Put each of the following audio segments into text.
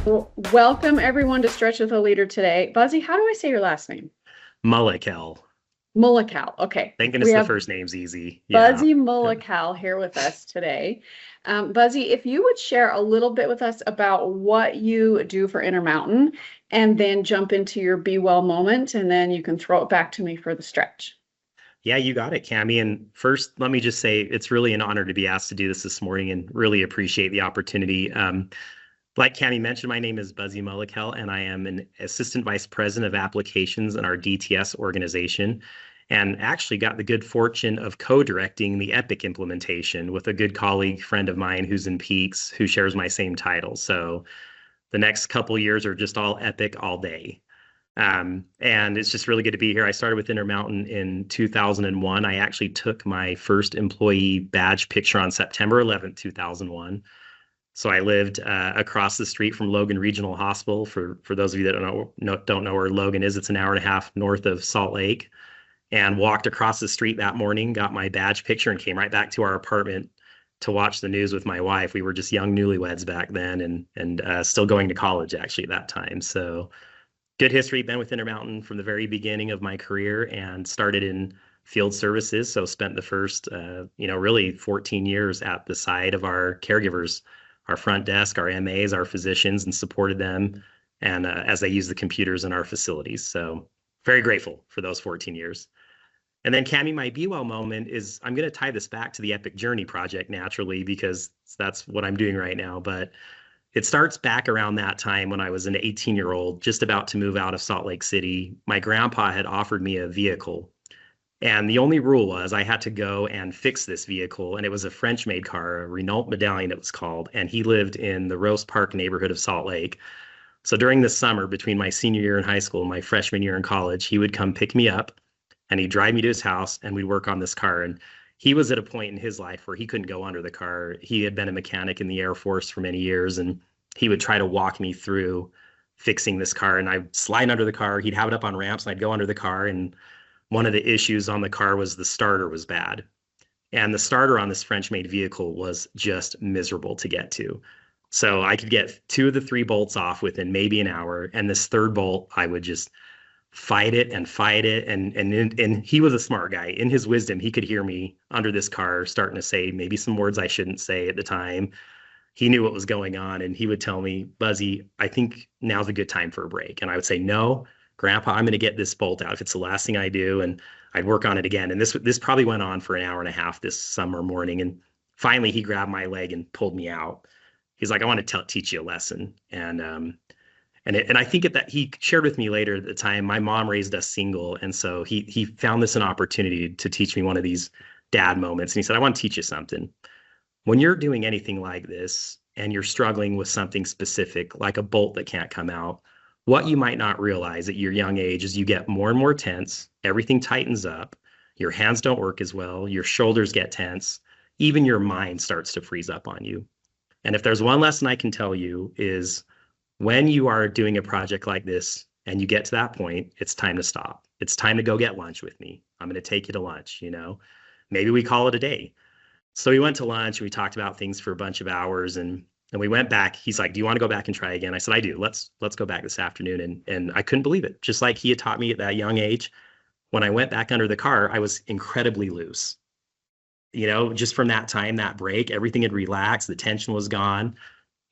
Well, welcome everyone to Stretch with a Leader today. Buzzy, how do I say your last name? Mullahkel. Mullahkel. Okay. Thinking We it's the have first name's easy. Yeah. Buzzy Yep. Mullahkel here with us today. Buzzy, if you would share a little bit with us about what you do for Intermountain and then jump into your Be Well moment, and then you can throw it back to me for the stretch. Yeah, you got it, Cami. And first, let me just say it's really an honor to be asked to do this morning and really appreciate the opportunity. Like Cami mentioned, my name is Buzzy Mullahkel, and I am an Assistant Vice President of Applications in our DTS organization, and actually got the good fortune of co-directing the Epic implementation with a good colleague friend of mine who's in Peaks, who shares my same title. So the next couple years are just all Epic all day. And it's just really good to be here. I started with Intermountain in 2001. I actually took my first employee badge picture on September 11th, 2001. So I lived across the street from Logan Regional Hospital. For those of you that don't know where Logan is, it's an hour and a half north of Salt Lake. And walked across the street that morning, got my badge picture, and came right back to our apartment to watch the news with my wife. We were just young newlyweds back then, and still going to college actually at that time. So good history. Been with Intermountain from the very beginning of my career, and started in field services. So spent the first, really 14 years at the side of our caregivers, our front desk, our MAs, our physicians, and supported them. And as they use the computers in our facilities. So very grateful for those 14 years. And then Cami, my Be Well moment is I'm going to tie this back to the Epic Journey project naturally, because that's what I'm doing right now. But it starts back around that time when I was an 18-year-old, just about to move out of Salt Lake City. My grandpa had offered me a vehicle. And the only rule was I had to go and fix this vehicle. And it was a French made car, a Renault Medallion, it was called. And he lived in the Rose Park neighborhood of Salt Lake. So during the summer, between my senior year in high school and my freshman year in college, he would come pick me up and he'd drive me to his house and we'd work on this car. And he was at a point in his life where he couldn't go under the car. He had been a mechanic in the Air Force for many years, and he would try to walk me through fixing this car. And I'd slide under the car. He'd have it up on ramps, and I'd go under the car. And one of the issues on the car was the starter was bad. And the starter on this French made vehicle was just miserable to get to. So I could get two of the three bolts off within maybe an hour. And this third bolt, I would just fight it and fight it. And he was a smart guy. In his wisdom, he could hear me under this car starting to say maybe some words I shouldn't say at the time. He knew what was going on, and he would tell me, Buzzy, I think now's a good time for a break. And I would say, no, Grandpa, I'm going to get this bolt out if it's the last thing I do. And I'd work on it again. And this probably went on for an hour and a half this summer morning. And finally, he grabbed my leg and pulled me out. He's like, I want to teach you a lesson. And I think that he shared with me later at the time, my mom raised us single. And so he found this an opportunity to teach me one of these dad moments. And he said, I want to teach you something. When you're doing anything like this and you're struggling with something specific, like a bolt that can't come out, what you might not realize at your young age is you get more and more tense, everything tightens up, your hands don't work as well, your shoulders get tense, even your mind starts to freeze up on you. And if there's one lesson I can tell you is when you are doing a project like this and you get to that point, it's time to stop. It's time to go get lunch with me. I'm going to take you to lunch, Maybe we call it a day. So we went to lunch and we talked about things for a bunch of hours, and we went back. He's like, do you want to go back and try again? I said, I do. Let's go back this afternoon. And I couldn't believe it. Just like he had taught me at that young age, when I went back under the car, I was incredibly loose. Just from that time, that break, everything had relaxed, the tension was gone.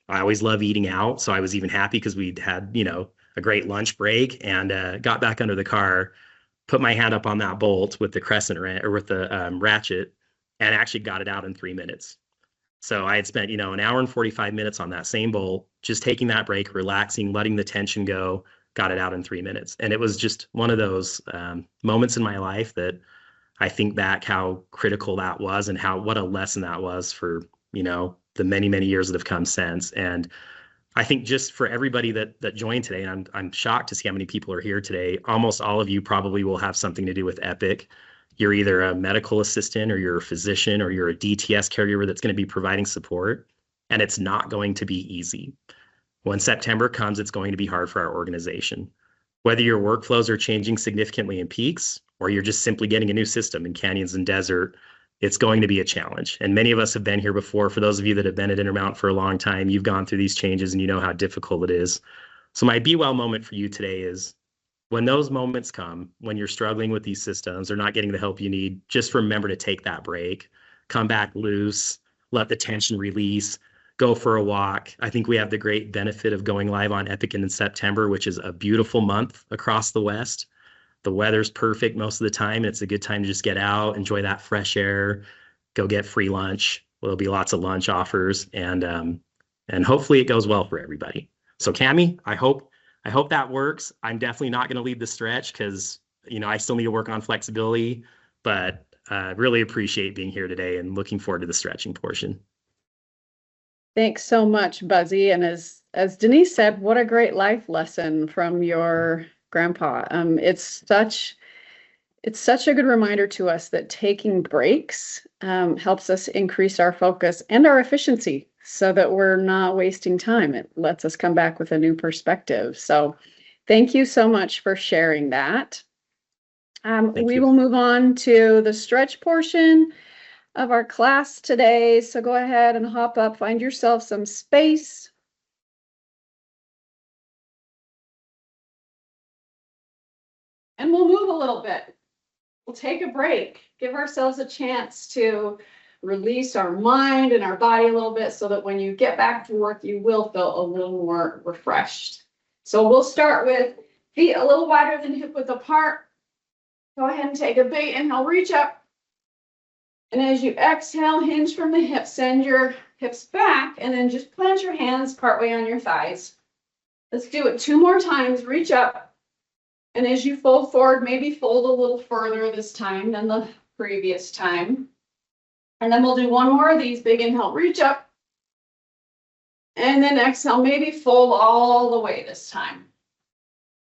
I always love eating out. So I was even happy because we'd had, a great lunch break, and got back under the car, put my hand up on that bolt with the or with the ratchet, and actually got it out in 3 minutes. So I had spent, an hour and 45 minutes on that same bolt, just taking that break, relaxing, letting the tension go, got it out in 3 minutes. And it was just one of those moments in my life that I think back how critical that was, and what a lesson that was for, the many, many years that have come since. And I think just for everybody that joined today, and I'm shocked to see how many people are here today. Almost all of you probably will have something to do with Epic. You're either a medical assistant, or you're a physician, or you're a DTS caregiver that's going to be providing support. And it's not going to be easy. When September comes, it's going to be hard for our organization. Whether your workflows are changing significantly in Peaks, or you're just simply getting a new system in Canyons and Desert, it's going to be a challenge. And many of us have been here before. For those of you that have been at Intermount for a long time, you've gone through these changes and you know how difficult it is. So my be well moment for you today is when those moments come, when you're struggling with these systems or not getting the help you need, just remember to take that break, come back loose, let the tension release, go for a walk. I think we have the great benefit of going live on Epic in September, which is a beautiful month across the West. The weather's perfect most of the time. It's a good time to just get out, enjoy that fresh air, go get free lunch. There'll be lots of lunch offers, and hopefully it goes well for everybody. So Cami, I hope that works. I'm definitely not going to lead the stretch because I still need to work on flexibility, but really appreciate being here today and looking forward to the stretching portion. Thanks so much, Buzzy. And as Denise said, what a great life lesson from your grandpa. It's such a good reminder to us that taking breaks helps us increase our focus and our efficiency so that we're not wasting time. It lets us come back with a new perspective. So thank you so much for sharing that. We will move on to the stretch portion of our class today. So go ahead and hop up, find yourself some space. And we'll move a little bit. We'll take a break, give ourselves a chance to release our mind and our body a little bit so that when you get back to work, you will feel a little more refreshed. So we'll start with feet a little wider than hip width apart. Go ahead and take a big inhale, reach up. And as you exhale, hinge from the hips, send your hips back, and then just plant your hands partway on your thighs. Let's do it 2 more times. Reach up. And as you fold forward, maybe fold a little further this time than the previous time. And then we'll do 1 more of these. Big inhale, reach up. And then exhale, maybe fold all the way this time.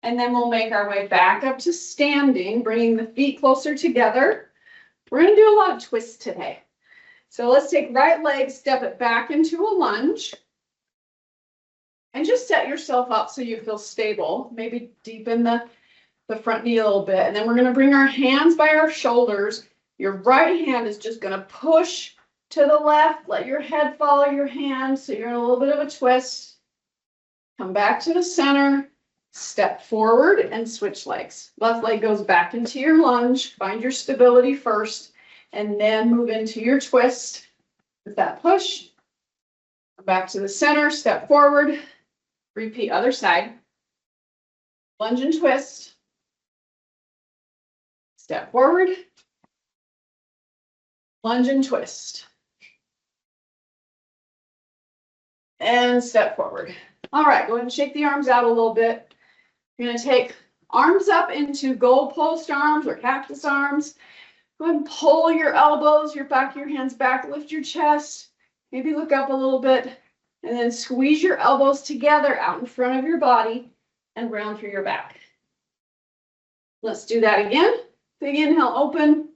And then we'll make our way back up to standing, bringing the feet closer together. We're going to do a lot of twists today. So let's take right leg, step it back into a lunge. And just set yourself up so you feel stable. Maybe deepen the front knee a little bit. And then we're going to bring our hands by our shoulders. Your right hand is just going to push to the left. Let your head follow your hand. So you're in a little bit of a twist. Come back to the center. Step forward and switch legs. Left leg goes back into your lunge. Find your stability first. And then move into your twist. With that push. Come back to the center. Step forward. Repeat other side. Lunge and twist. Step forward. Lunge and twist. And step forward. All right, go ahead and shake the arms out a little bit. You're going to take arms up into goalpost arms or cactus arms. Go ahead and pull your elbows, your back of your hands back, lift your chest. Maybe look up a little bit. And then squeeze your elbows together out in front of your body and round through your back. Let's do that again. Big inhale, open.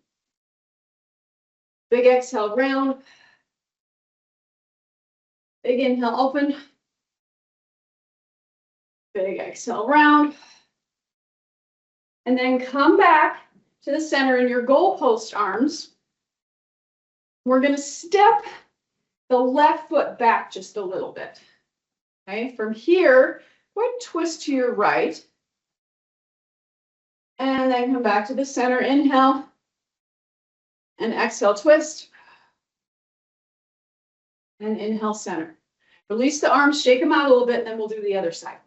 Big exhale, round. Big inhale, open. Big exhale, round. And then come back to the center in your goalpost arms. We're going to step the left foot back just a little bit. Okay, from here, go ahead and twist to your right. And then come back to the center, inhale. And exhale, twist. And inhale, center. Release the arms, shake them out a little bit, and then we'll do the other side.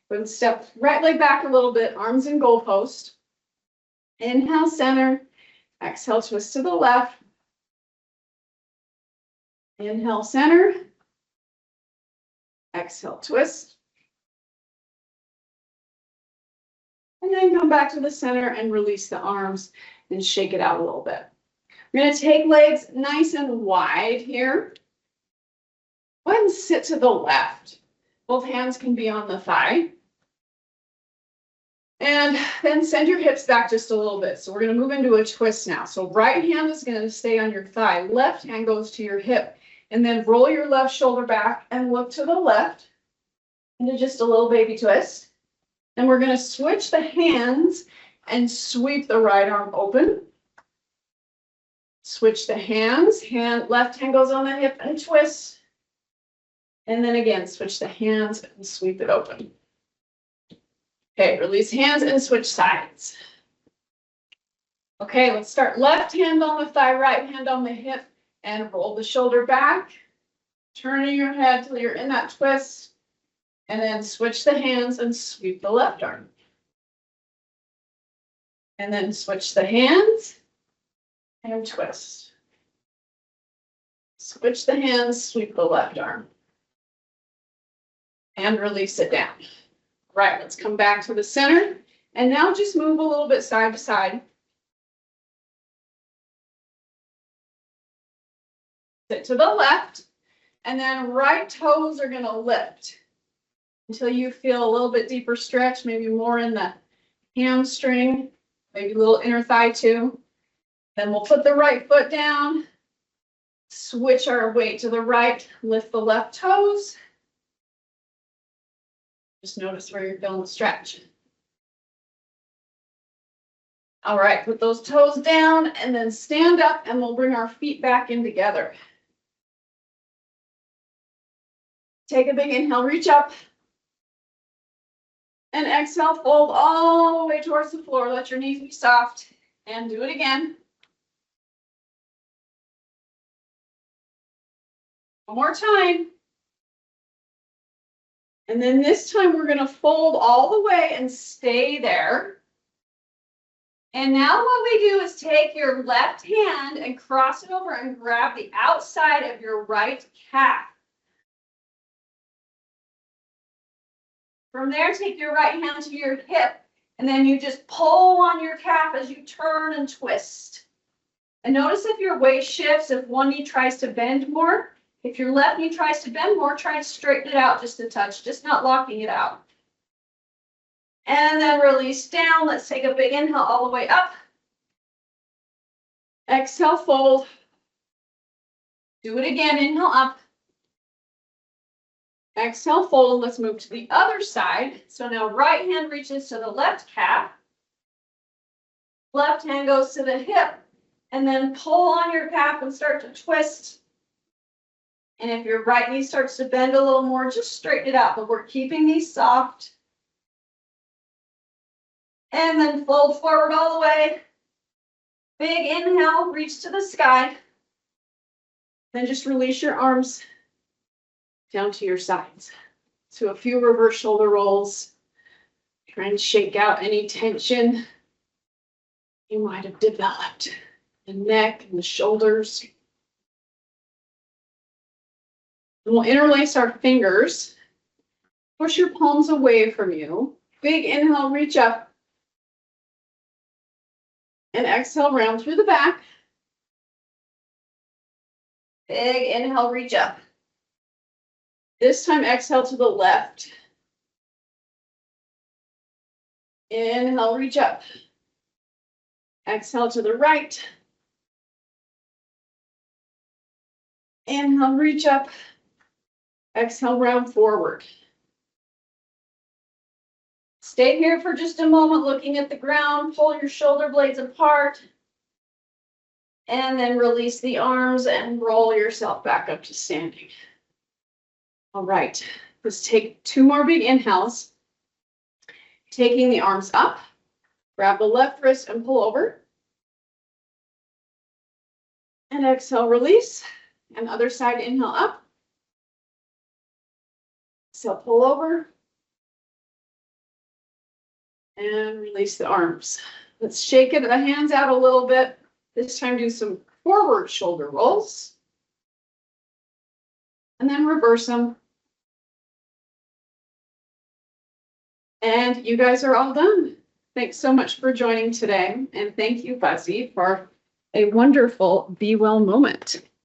Go ahead and step right leg back a little bit, arms in goalpost. Inhale, center. Exhale, twist to the left. Inhale, center. Exhale, twist. And then come back to the center and release the arms and shake it out a little bit. We're going to take legs nice and wide here. Go ahead and sit to the left. Both hands can be on the thigh. And then send your hips back just a little bit. So we're going to move into a twist now. So right hand is going to stay on your thigh. Left hand goes to your hip. And then roll your left shoulder back and look to the left into just a little baby twist. And we're going to switch the hands and sweep the right arm open. Switch the hands. Left hand goes on the hip and twist. And then again, switch the hands and sweep it open. Okay, release hands and switch sides. Okay, let's start. Left hand on the thigh, right hand on the hip, and roll the shoulder back. Turning your head till you're in that twist. And then switch the hands and sweep the left arm. And then switch the hands and twist. Switch the hands, sweep the left arm. And release it down. Right, let's come back to the center. And now just move a little bit side to side. Sit to the left. And then right toes are going to lift until you feel a little bit deeper stretch, maybe more in the hamstring, maybe a little inner thigh too. Then we'll put the right foot down, switch our weight to the right, lift the left toes. Just notice where you're feeling the stretch. All right, put those toes down and then stand up and we'll bring our feet back in together. Take a big inhale, reach up. And exhale, fold all the way towards the floor. Let your knees be soft. And do it again. One more time. And then this time we're going to fold all the way and stay there. And now what we do is take your left hand and cross it over and grab the outside of your right calf. From there, take your right hand to your hip, and then you just pull on your calf as you turn and twist. And notice if your weight shifts, if one knee tries to bend more. If your left knee tries to bend more, try to straighten it out just a touch, just not locking it out. And then release down. Let's take a big inhale all the way up. Exhale, fold. Do it again, inhale up. Exhale, fold. Let's move to the other side. So now right hand reaches to the left calf. Left hand goes to the hip. And then pull on your calf and start to twist. And if your right knee starts to bend a little more, just straighten it out. But we're keeping these soft. And then fold forward all the way. Big inhale, reach to the sky. Then just release your arms down to your sides. So a few reverse shoulder rolls. Try and shake out any tension you might have developed. The neck and the shoulders. And we'll interlace our fingers. Push your palms away from you. Big inhale, reach up. And exhale, round through the back. Big inhale, reach up. This time, exhale to the left. Inhale, reach up. Exhale to the right. Inhale, reach up. Exhale, round forward. Stay here for just a moment, looking at the ground. Pull your shoulder blades apart. And then release the arms and roll yourself back up to standing. All right, let's take two more big inhales. Taking the arms up, grab the left wrist and pull over. And exhale, release. And other side, inhale up. So pull over. And release the arms. Let's shake it, the hands out a little bit. This time do some forward shoulder rolls. And then reverse them. And you guys are all done. Thanks so much for joining today. And thank you, Buzzy, for a wonderful Be Well moment.